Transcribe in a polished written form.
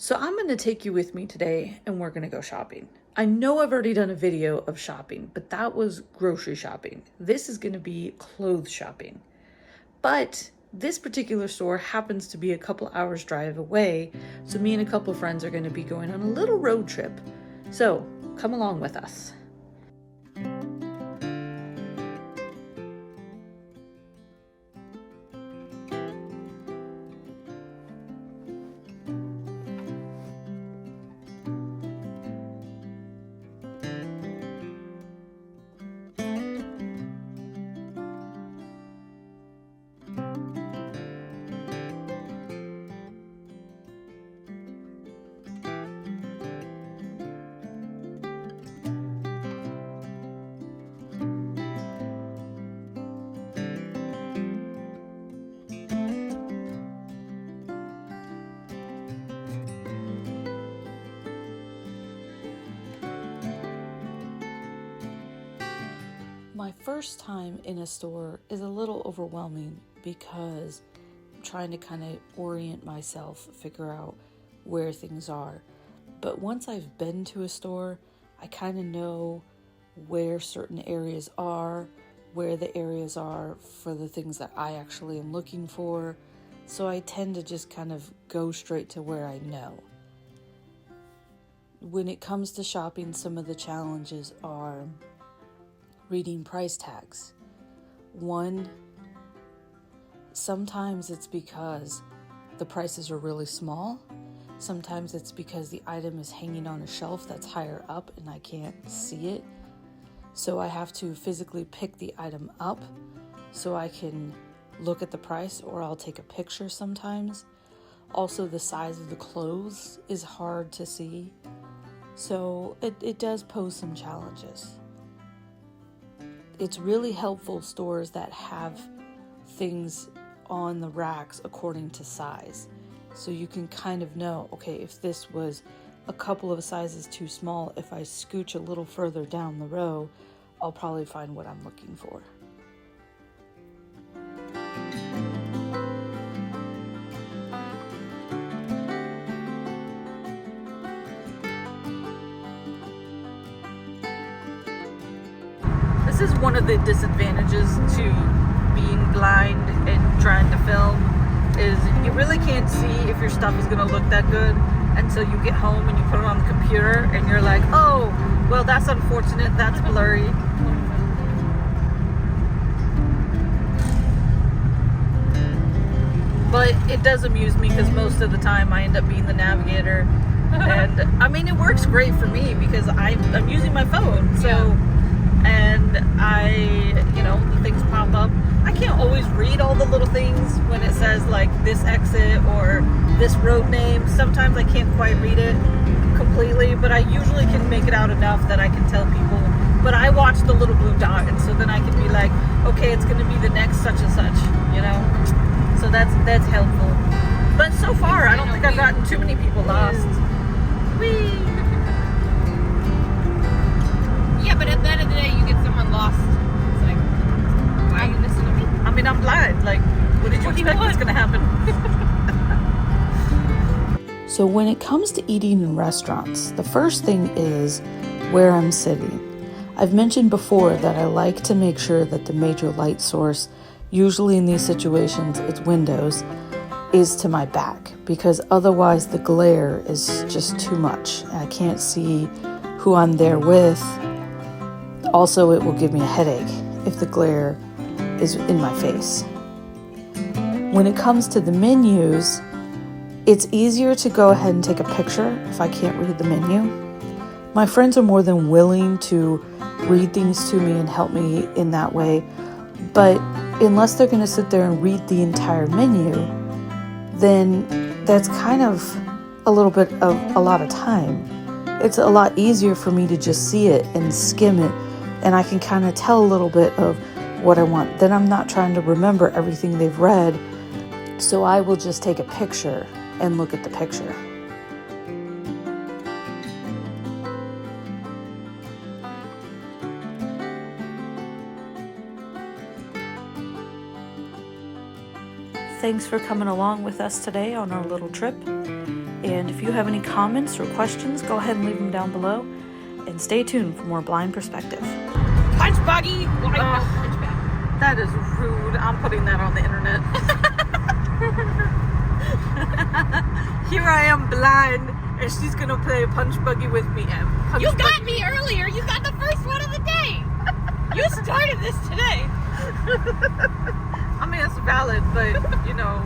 So I'm going to take you with me today and we're going to go shopping. I know I've already done a video of shopping, but that was grocery shopping. This is going to be clothes shopping. But this particular store happens to be a couple hours drive away, so me and a couple friends are going to be going on a little road trip. So come along with us. My first time in a store is a little overwhelming because I'm trying to kind of orient myself, figure out where things are. But once I've been to a store, I kind of know where certain areas are, where the areas are for the things that I actually am looking for. So I tend to just kind of go straight to where I know. When it comes to shopping, some of the challenges are reading price tags. One, sometimes it's because the prices are really small. Sometimes it's because the item is hanging on a shelf that's higher up and I can't see it. So I have to physically pick the item up so I can look at the price, or I'll take a picture sometimes. Also, the size of the clothes is hard to see. So it does pose some challenges. It's really helpful stores that have things on the racks according to size. So you can kind of know, okay, if this was a couple of sizes too small, if I scooch a little further down the row, I'll probably find what I'm looking for. This is one of the disadvantages to being blind and trying to film, is you really can't see if your stuff is going to look that good until you get home and you put it on the computer and you're like, oh, well, that's unfortunate, that's blurry. But it does amuse me because most of the time I end up being the navigator. And I mean, it works great for me because I'm using my phone, so... Yeah. And the things pop up. I can't always read all the little things when it says like this exit or this road name. Sometimes I can't quite read it completely, but I usually can make it out enough that I can tell people. But I watch the little blue dot, and so then I can be like, okay, it's going to be the next such and such, So that's helpful. But so far, I don't think I've gotten too many people lost. Whee! Yeah, but at the end of the day, you get someone lost. It's like, why are you listening to me? I mean, I'm blind. Like, what did you expect was going to happen? So when it comes to eating in restaurants, the first thing is where I'm sitting. I've mentioned before that I like to make sure that the major light source, usually in these situations it's windows, is to my back, because otherwise the glare is just too much. I can't see who I'm there with. Also, it will give me a headache if the glare is in my face. When it comes to the menus, it's easier to go ahead and take a picture if I can't read the menu. My friends are more than willing to read things to me and help me in that way, but unless they're going to sit there and read the entire menu, then that's kind of a little bit of a lot of time. It's a lot easier for me to just see it and skim it, and I can kind of tell a little bit of what I want. Then I'm not trying to remember everything they've read, so I will just take a picture and look at the picture. Thanks for coming along with us today on our little trip. And if you have any comments or questions, go ahead and leave them down below. And stay tuned for more Blind Perspective. Punch buggy. Punch back. That is rude. I'm putting that on the internet. Here I am blind, and she's gonna play punch buggy with me. And You got me earlier. You got the first one of the day. You started this today. I mean, it's valid, but you know.